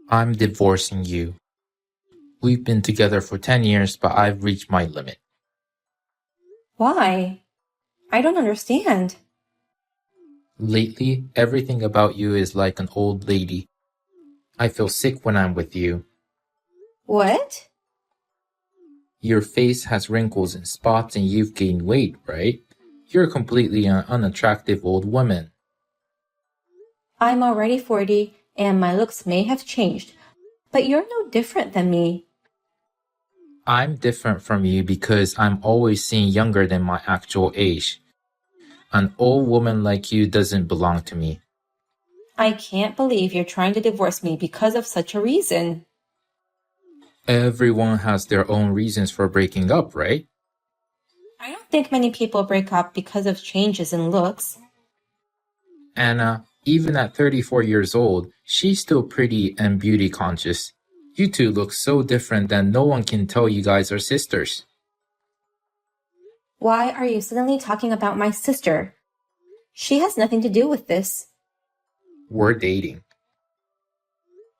I'm divorcing you. We've been together for 10 years, but I've reached my limit. Why? I don't understand. Lately, everything about you is like an old lady. I feel sick when I'm with you. What? Your face has wrinkles and spots and you've gained weight, right? You're completely an unattractive old woman. I'm already 40 and my looks may have changed, but you're no different than me. I'm different from you because I'm always seen younger than my actual age. An old woman like you doesn't belong to me. I can't believe you're trying to divorce me because of such a reason. Everyone has their own reasons for breaking up, right? I don't think many people break up because of changes in looks. Anna, even at 34 years old, she's still pretty and beauty conscious. You two look so different that no one can tell you guys are sisters. Why are you suddenly talking about my sister? She has nothing to do with this. We're dating.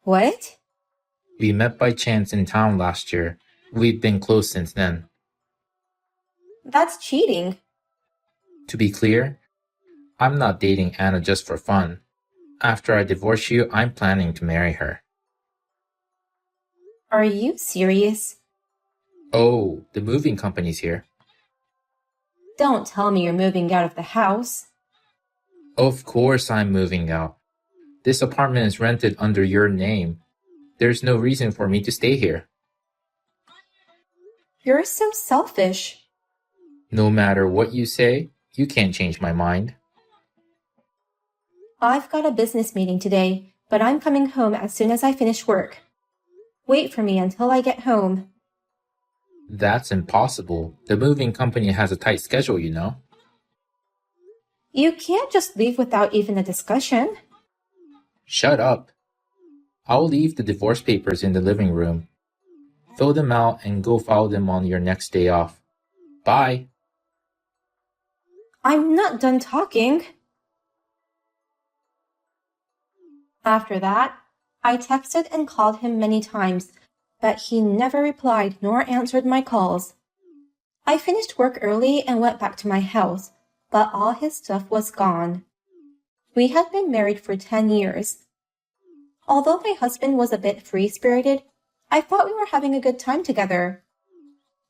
What? We met by chance in town last year. We've been close since then. That's cheating. To be clear, I'm not dating Anna just for fun. After I divorce you, I'm planning to marry her. Are you serious? Oh, the moving company's here. Don't tell me you're moving out of the house. Of course I'm moving out. This apartment is rented under your name. There's no reason for me to stay here. You're so selfish. No matter what you say, you can't change my mind. I've got a business meeting today, but I'm coming home as soon as I finish work. Wait for me until I get home. That's impossible. The moving company has a tight schedule, you know. You can't just leave without even a discussion. Shut up. I'll leave the divorce papers in the living room. Fill them out and go file them on your next day off. Bye. I'm not done talking. After that, I texted and called him many times, but he never replied nor answered my calls. I finished work early and went back to my house, but all his stuff was gone. We had been married for 10 years. Although my husband was a bit free-spirited, I thought we were having a good time together.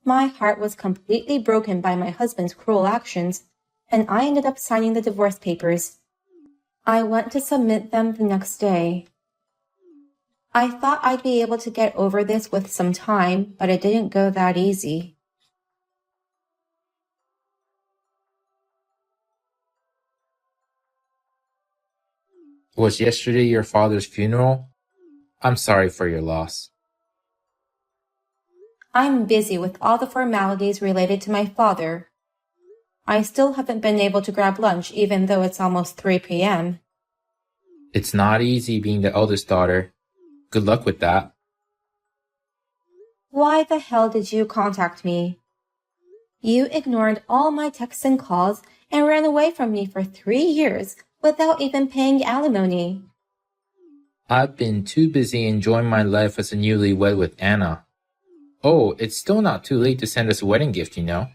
My heart was completely broken by my husband's cruel actions, and I ended up signing the divorce papers. I went to submit them the next day. I thought I'd be able to get over this with some time, but it didn't go that easy. Was yesterday your father's funeral? I'm sorry for your loss. I'm busy with all the formalities related to my father. I still haven't been able to grab lunch even though it's almost 3 p.m. It's not easy being the eldest daughter. Good luck with that. Why the hell did you contact me? You ignored all my texts and calls and ran away from me for 3 years without even paying alimony. I've been too busy enjoying my life as a newlywed with Anna. Oh, it's still not too late to send us a wedding gift, you know.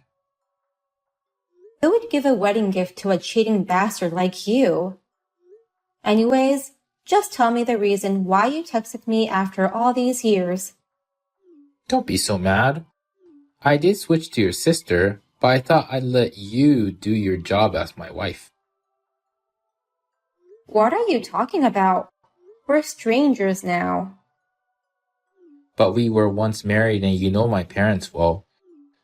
Who would give a wedding gift to a cheating bastard like you? Anyways, just tell me the reason why you texted me after all these years. Don't be so mad. I did switch to your sister, but I thought I'd let you do your job as my wife. What are you talking about? We're strangers now. But we were once married and you know my parents well.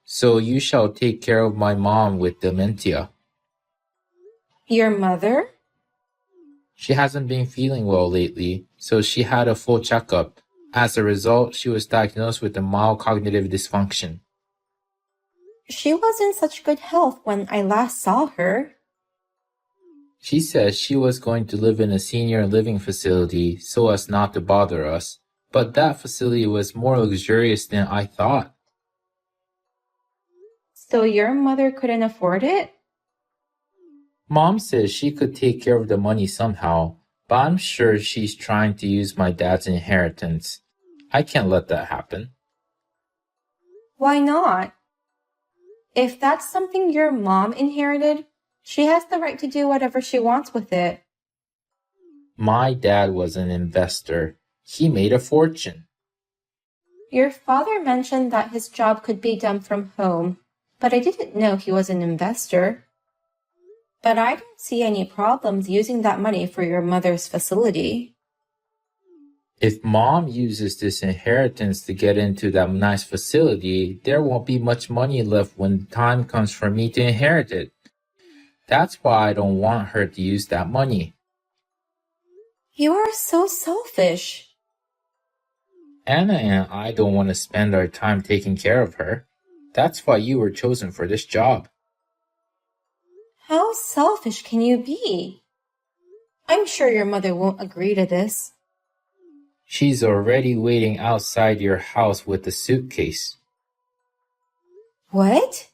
So you shall take care of my mom with dementia. Your mother? She hasn't been feeling well lately, so she had a full checkup. As a result, she was diagnosed with a mild cognitive dysfunction. She was in such good health when I last saw her. She said she was going to live in a senior living facility so as not to bother us, but that facility was more luxurious than I thought. So your mother couldn't afford it? Mom says she could take care of the money somehow, But I'm sure she's trying to use my dad's inheritance. I can't let that happen. Why not? If that's something your mom inherited, she has the right to do whatever she wants with it. My dad was an investor. He made a fortune. Your father mentioned that his job could be done from home, but I didn't know he was an investor. But I don't see any problems using that money for your mother's facility. If mom uses this inheritance to get into that nice facility, there won't be much money left when the time comes for me to inherit it. That's why I don't want her to use that money. You are so selfish. Anna and I don't want to spend our time taking care of her. That's why you were chosen for this job. How selfish can you be? I'm sure your mother won't agree to this. She's already waiting outside your house with the suitcase. What?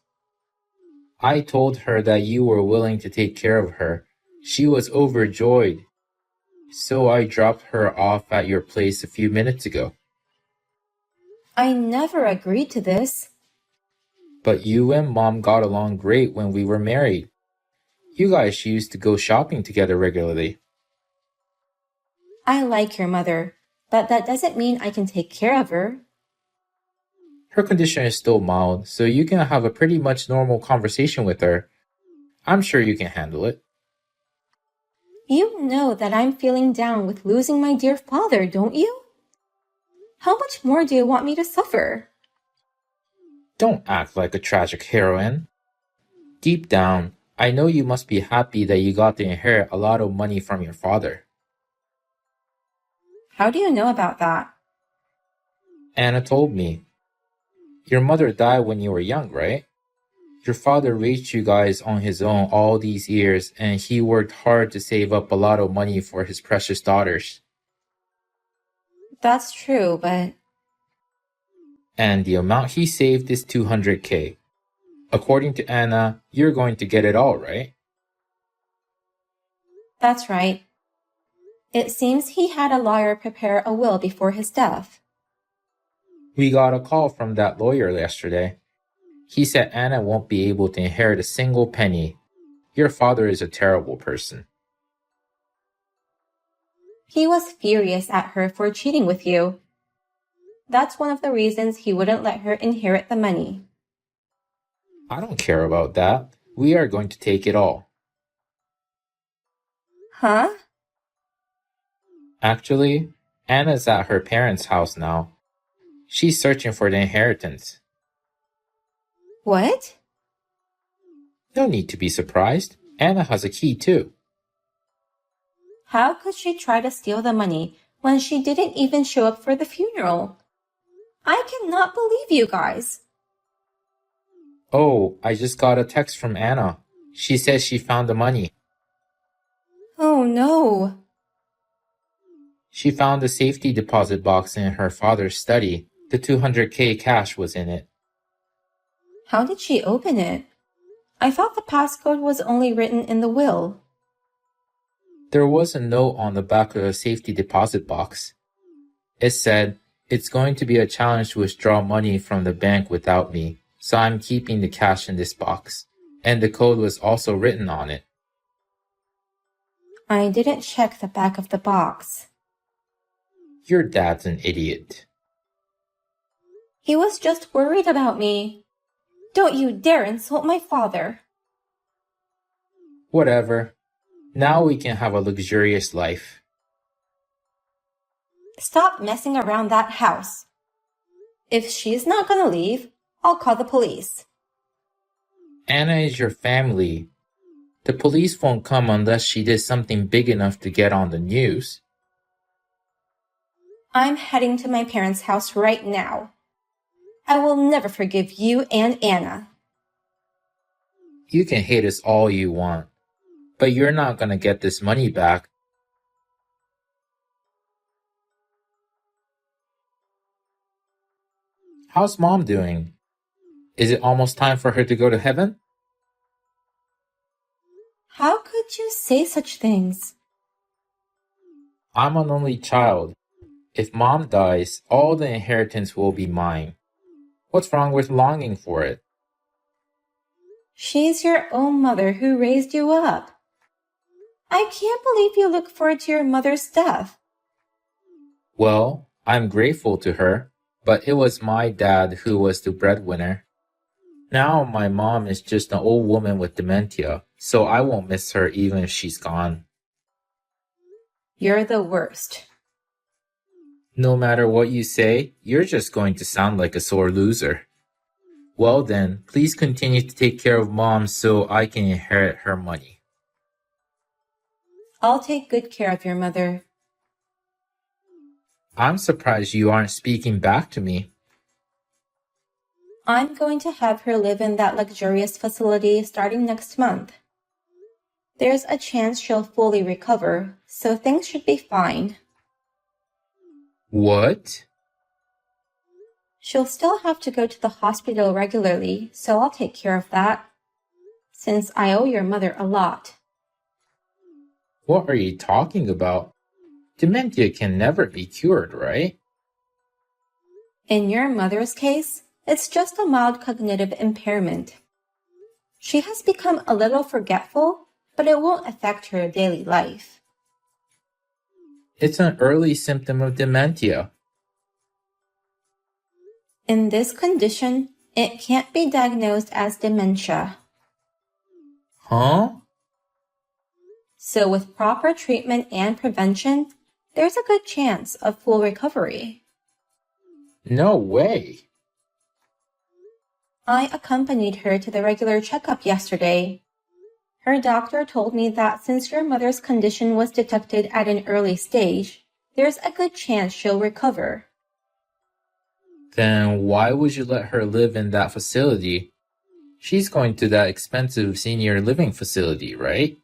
I told her that you were willing to take care of her. She was overjoyed. So I dropped her off at your place a few minutes ago. I never agreed to this. But you and mom got along great when we were married. You guys used to go shopping together regularly. I like your mother, but that doesn't mean I can take care of her. Her condition is still mild, so you can have a pretty much normal conversation with her. I'm sure you can handle it. You know that I'm feeling down with losing my dear father, don't you? How much more do you want me to suffer? Don't act like a tragic heroine. Deep down, I know you must be happy that you got to inherit a lot of money from your father. How do you know about that? Anna told me. Your mother died when you were young, right? Your father raised you guys on his own all these years, and he worked hard to save up a lot of money for his precious daughters. That's true, but And the amount he saved is $200K. According to Anna, you're going to get it all, right? that's right. It seems he had a lawyer prepare a will before his death. We got a call from that lawyer yesterday. He said Anna won't be able to inherit a single penny. Your father is a terrible person. He was furious at her for cheating with you. That's one of the reasons he wouldn't let her inherit the money. I don't care about that. We are going to take it all. Huh? Actually, Anna's at her parents' house now. She's searching for the inheritance. What? No need to be surprised. Anna has a key too. How could she try to steal the money when she didn't even show up for the funeral? I cannot believe you guys. Oh, I just got a text from Anna. She says she found the money. Oh no. She found the safety deposit box in her father's study. The $200K cash was in it. How did she open it? I thought the passcode was only written in the will. There was a note on the back of the safety deposit box. It said, "It's going to be a challenge to withdraw money from the bank without me, so I'm keeping the cash in this box." And the code was also written on it. I didn't check the back of the box. Your dad's an idiot. He was just worried about me. Don't you dare insult my father. Whatever. Now we can have a luxurious life. Stop messing around that house. If she's not gonna leave, I'll call the police. Anna is your family. The police won't come unless she did something big enough to get on the news. I'm heading to my parents' house right now. I will never forgive you and Anna. You can hate us all you want, but you're not gonna get this money back. How's mom doing? Is it almost time for her to go to heaven? How could you say such things? I'm an only child. If mom dies, all the inheritance will be mine. What's wrong with longing for it? She's your own mother who raised you up. I can't believe you look forward to your mother's death. Well, I'm grateful to her, but it was my dad who was the breadwinner. Now my mom is just an old woman with dementia, so I won't miss her even if she's gone. You're the worst. No matter what you say, you're just going to sound like a sore loser. Well then, please continue to take care of mom so I can inherit her money. I'll take good care of your mother. I'm surprised you aren't speaking back to me. I'm going to have her live in that luxurious facility starting next month. There's a chance she'll fully recover, so things should be fine. What? She'll still have to go to the hospital regularly, so I'll take care of that, since I owe your mother a lot. What are you talking about? Dementia can never be cured, right? In your mother's case, it's just a mild cognitive impairment. She has become a little forgetful, but it won't affect her daily life. It's an early symptom of dementia. In this condition, it can't be diagnosed as dementia. Huh? So with proper treatment and prevention, there's a good chance of full recovery. No way. I accompanied her to the regular checkup yesterday. Her doctor told me that since your mother's condition was detected at an early stage, there's a good chance she'll recover. Then why would you let her live in that facility? She's going to that expensive senior living facility, right?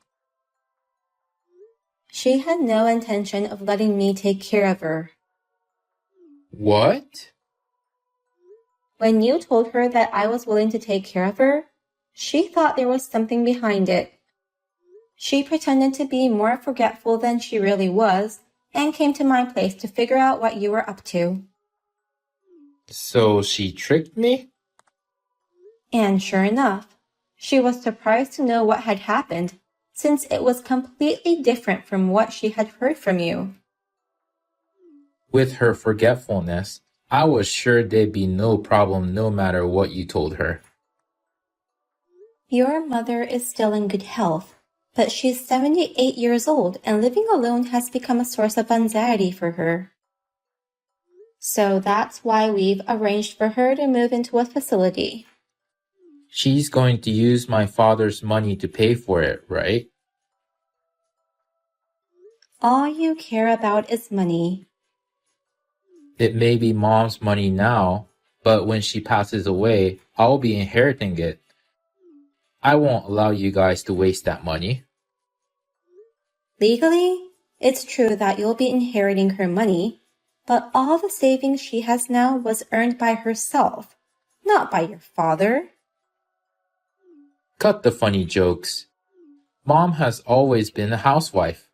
She had no intention of letting me take care of her. What? When you told her that I was willing to take care of her, she thought there was something behind it. She pretended to be more forgetful than she really was and came to my place to figure out what you were up to. So she tricked me? And sure enough, she was surprised to know what had happened, since it was completely different from what she had heard from you. With her forgetfulness, I was sure there'd be no problem no matter what you told her. Your mother is still in good health, but she's 78 years old and living alone has become a source of anxiety for her. So that's why we've arranged for her to move into a facility. She's going to use my father's money to pay for it, right? All you care about is money. It may be mom's money now, but when she passes away, I'll be inheriting it. I won't allow you guys to waste that money. Legally, it's true that you'll be inheriting her money, but all the savings she has now was earned by herself, not by your father. Cut the funny jokes. Mom has always been a housewife.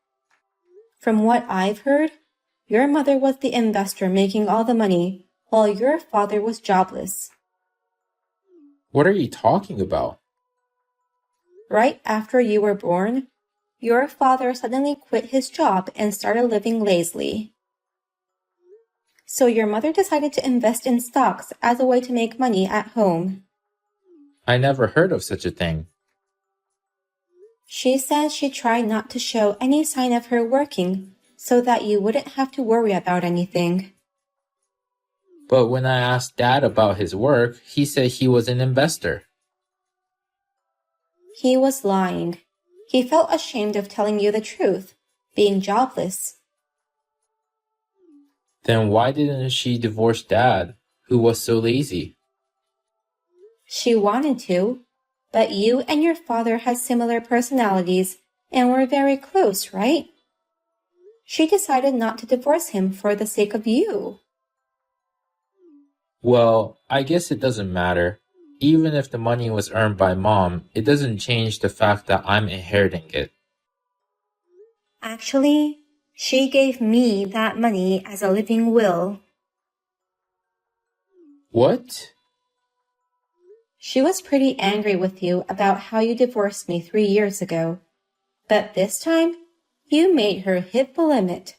From what I've heard, your mother was the investor making all the money, while your father was jobless. What are you talking about? Right after you were born, your father suddenly quit his job and started living lazily. So your mother decided to invest in stocks as a way to make money at home. I never heard of such a thing. She said she tried not to show any sign of her working so that you wouldn't have to worry about anything. But when I asked Dad about his work, he said he was an investor. He was lying. He felt ashamed of telling you the truth, being jobless. Then why didn't she divorce Dad, who was so lazy? She wanted to, but you and your father had similar personalities and were very close, right? She decided not to divorce him for the sake of you. Well, I guess it doesn't matter. Even if the money was earned by Mom, it doesn't change the fact that I'm inheriting it. Actually, She gave me that money as a living will. What? She was pretty angry with you about how you divorced me 3 years ago. But this time, you made her hit the limit.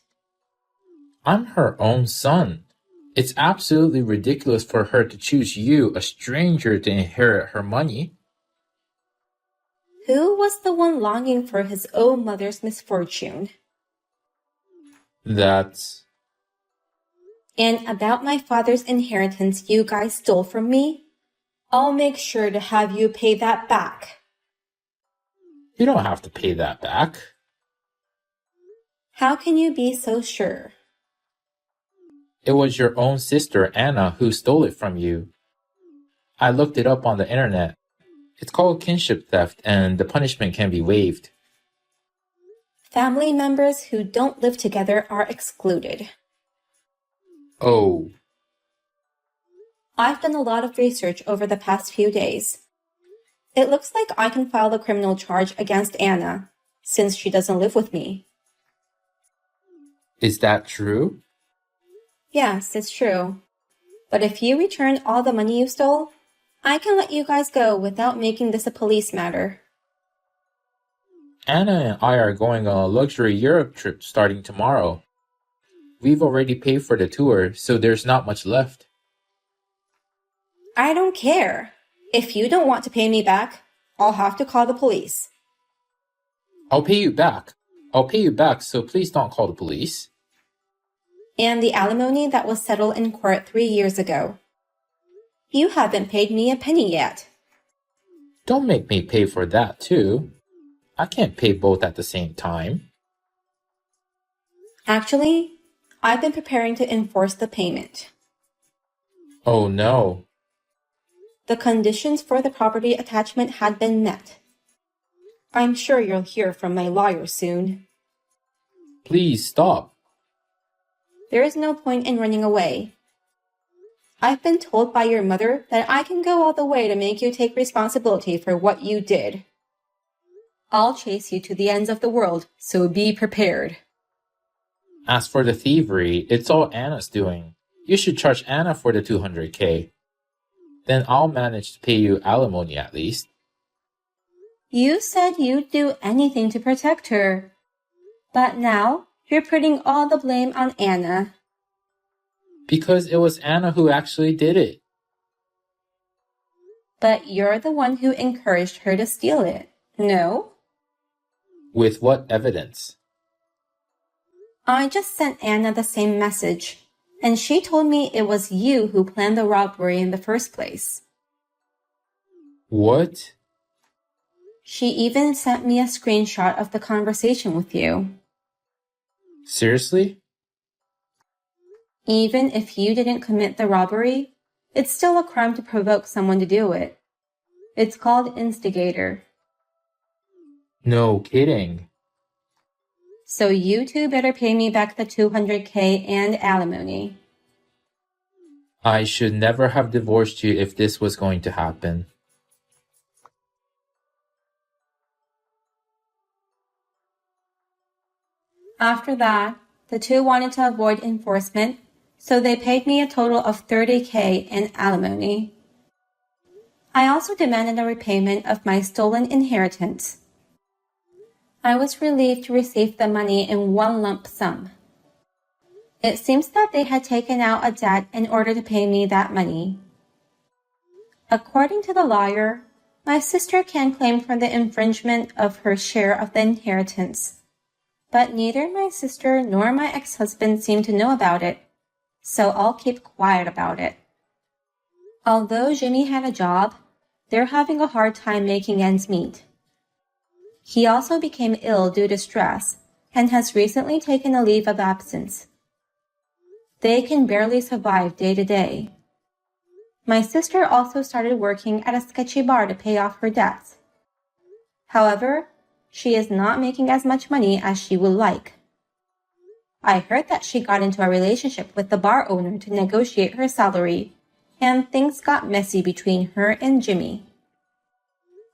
I'm her own son. It's absolutely ridiculous for her to choose you, a stranger, to inherit her money. Who was the one longing for his own mother's misfortune? That's... And about my father's inheritance you guys stole from me? I'll make sure to have you pay that back. You don't have to pay that back. How can you be so sure? It was your own sister, Anna, who stole it from you. I looked it up on the internet. It's called kinship theft, and the punishment can be waived. Family members who don't live together are excluded. Oh. I've done a lot of research over the past few days. It looks like I can file a criminal charge against Anna, since she doesn't live with me. Is that true? Yes, it's true. But if you return all the money you stole, I can let you guys go without making this a police matter. Anna and I are going on a luxury Europe trip starting tomorrow. We've already paid for the tour, so there's not much left. I don't care. If you don't want to pay me back, I'll have to call the police. I'll pay you back. I'll pay you back, so please don't call the police. And the alimony that was settled in court 3 years ago. You haven't paid me a penny yet. Don't make me pay for that, too. I can't pay both at the same time. Actually, I've been preparing to enforce the payment. Oh no. The conditions for the property attachment had been met. I'm sure you'll hear from my lawyer soon. Please stop. There is no point in running away. I've been told by your mother that I can go all the way to make you take responsibility for what you did. I'll chase you to the ends of the world, so be prepared. As for the thievery, it's all Anna's doing. You should charge Anna for the $200K. Then I'll manage to pay you alimony at least. You said you'd do anything to protect her. But now, you're putting all the blame on Anna. Because it was Anna who actually did it. But you're the one who encouraged her to steal it, no? With what evidence? I just sent Anna the same message, and she told me it was you who planned the robbery in the first place. What? She even sent me a screenshot of the conversation with you. Seriously? Even if you didn't commit the robbery, it's still a crime to provoke someone to do it. It's called instigator. No kidding. So you two better pay me back the $200K and alimony. I should never have divorced you if this was going to happen. After that, the two wanted to avoid enforcement, so they paid me a total of $30K in alimony. I also demanded a repayment of my stolen inheritance. I was relieved to receive the money in one lump sum. It seems that they had taken out a debt in order to pay me that money. According to the lawyer, my sister can claim for the infringement of her share of the inheritance. But neither my sister nor my ex-husband seem to know about it, so I'll keep quiet about it. Although Jimmy had a job, they're having a hard time making ends meet. He also became ill due to stress and has recently taken a leave of absence. They can barely survive day to day. My sister also started working at a sketchy bar to pay off her debts. However, she is not making as much money as she would like. I heard that she got into a relationship with the bar owner to negotiate her salary, and things got messy between her and Jimmy.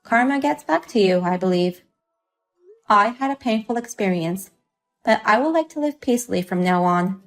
Karma gets back to you, I believe. I had a painful experience, but I would like to live peacefully from now on.